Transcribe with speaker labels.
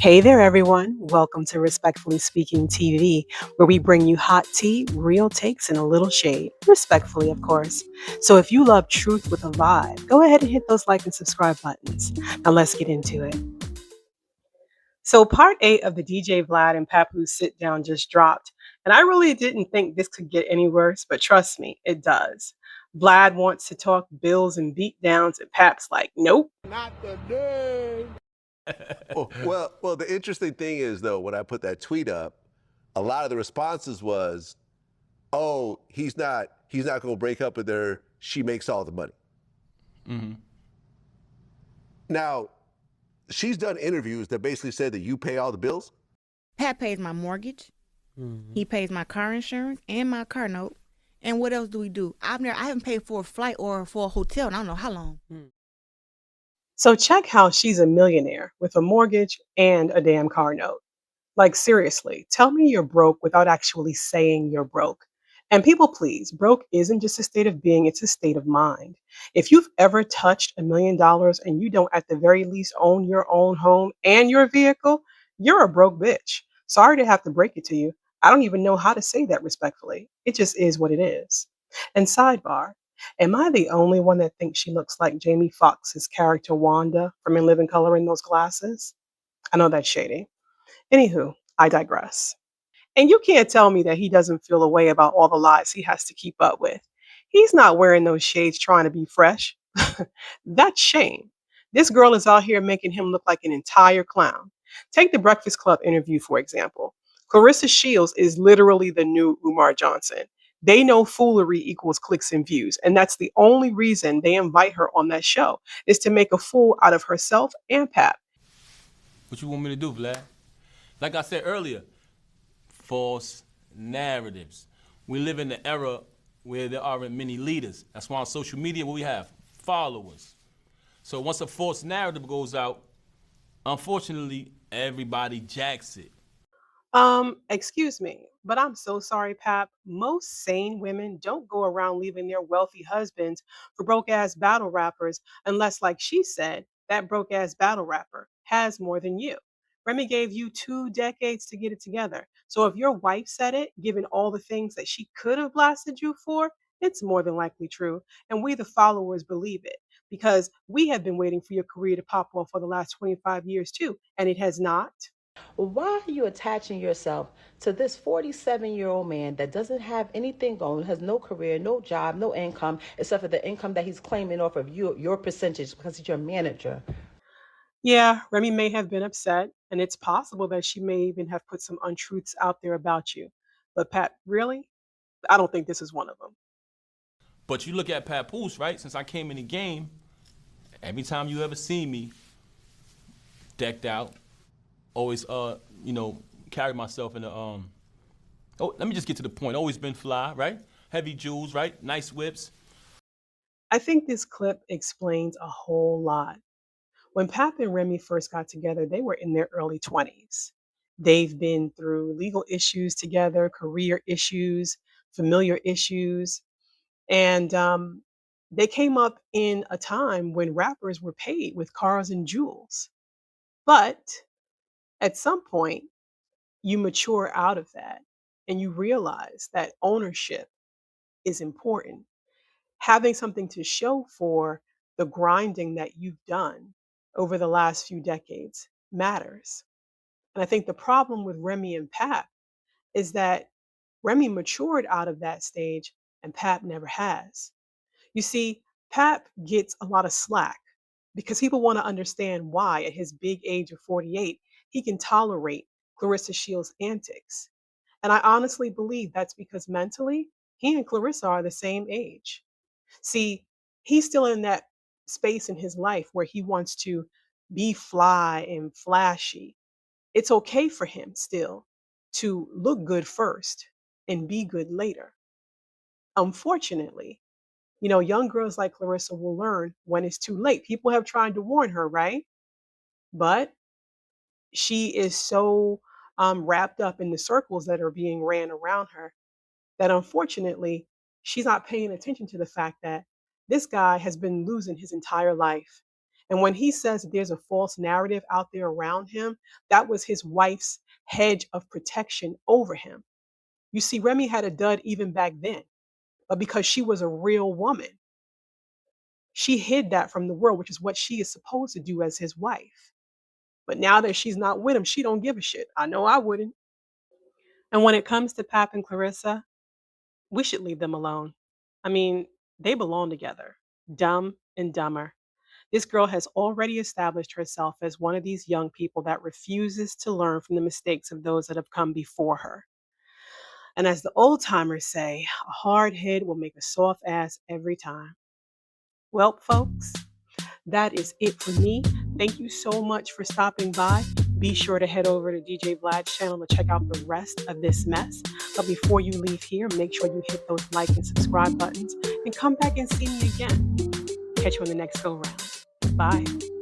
Speaker 1: Hey there, everyone. Welcome to Respectfully Speaking TV, where we bring you hot tea, real takes, and a little shade. Respectfully, of course. So if you love truth with a vibe, go ahead and hit those like and subscribe buttons. Now let's get into it. So part 8 of the DJ Vlad and Papoose sit down just dropped, and I really didn't think this could get any worse, but trust me, it does. Vlad wants to talk bills and beatdowns, and Pap's like, nope.
Speaker 2: Not today.
Speaker 3: Well, the interesting thing is though, when I put that tweet up, a lot of the responses was, "Oh, he's not going to break up with her. She makes all the money." Now, she's done interviews that basically said that you pay all the bills.
Speaker 4: Pat pays my mortgage. He pays my car insurance and my car note. And what else do we do? I haven't paid for a flight or for a hotel in I don't know how long.
Speaker 1: So check how she's a millionaire with a mortgage and a damn car note. Like, seriously, tell me you're broke without actually saying you're broke. And people, please, broke isn't just a state of being, it's a state of mind. If you've ever touched $1 million and you don't at the very least own your own home and your vehicle, you're a broke bitch. Sorry to have to break it to you. I don't even know how to say that respectfully. It just is what it is. And sidebar, am I the only one that thinks she looks like Jamie Foxx's character Wanda from In Living Color in those glasses? I know that's shady. Anywho, I digress. And you can't tell me that he doesn't feel a way about all the lies he has to keep up with. He's not wearing those shades trying to be fresh. That's shame. This girl is out here making him look like an entire clown. Take the Breakfast Club interview, for example. Claressa Shields is literally the new Umar Johnson. They know foolery equals clicks and views, and that's the only reason they invite her on that show, is to make a fool out of herself and Pap.
Speaker 5: What you want me to do, Vlad? Like I said earlier, false narratives. We live in the era where there aren't many leaders. That's why on social media, what we have? Followers. So once a false narrative goes out, unfortunately, everybody jacks it.
Speaker 1: Excuse me, but I'm so sorry, Pap. Most sane women don't go around leaving their wealthy husbands for broke ass battle rappers unless, like she said, that broke ass battle rapper has more than you. Remy gave you 2 decades to get it together. So if your wife said it, given all the things that she could have blasted you for, it's more than likely true. And we, the followers, believe it because we have been waiting for your career to pop off for the last 25 years too, and it has not.
Speaker 6: Why are you attaching yourself to this 47-year-old man that doesn't have anything going, has no career, no job, no income, except for the income that he's claiming off of you, your percentage, because he's your manager?
Speaker 1: Yeah, Remy may have been upset, and it's possible that she may even have put some untruths out there about you. But Pat, really? I don't think this is one of them.
Speaker 5: But you look at Papoose, right? Since I came in the game, every time you ever see me decked out, always, carry myself in a, let me just get to the point. Always been fly, right? Heavy jewels, right? Nice whips.
Speaker 1: I think this clip explains a whole lot. When Pap and Remy first got together, they were in their early 20s. They've been through legal issues together, career issues, familiar issues, and they came up in a time when rappers were paid with cars and jewels. But at some point, you mature out of that and you realize that ownership is important. Having something to show for the grinding that you've done over the last few decades matters. And I think the problem with Remy and Pap is that Remy matured out of that stage and Pap never has. You see, Pap gets a lot of slack because people want to understand why, at his big age of 48, he can tolerate Claressa Shields' antics. And I honestly believe that's because mentally, he and Claressa are the same age. See, he's still in that space in his life where he wants to be fly and flashy. It's okay for him still to look good first and be good later. Unfortunately, young girls like Claressa will learn when it's too late. People have tried to warn her, right? But she is so wrapped up in the circles that are being ran around her that unfortunately she's not paying attention to the fact that this guy has been losing his entire life. And when he says that there's a false narrative out there around him, that was his wife's hedge of protection over him. You see, Remy had a dud even back then, but because she was a real woman, she hid that from the world, which is what she is supposed to do as his wife. But now that she's not with him, she don't give a shit. I know I wouldn't. And when it comes to Pap and Claressa, we should leave them alone. I mean, they belong together. Dumb and dumber. This girl has already established herself as one of these young people that refuses to learn from the mistakes of those that have come before her. And as the old timers say, a hard head will make a soft ass every time. Well, folks, that is it for me. Thank you so much for stopping by. Be sure to head over to DJ Vlad's channel to check out the rest of this mess. But before you leave here, make sure you hit those like and subscribe buttons and come back and see me again. Catch you on the next go round. Bye.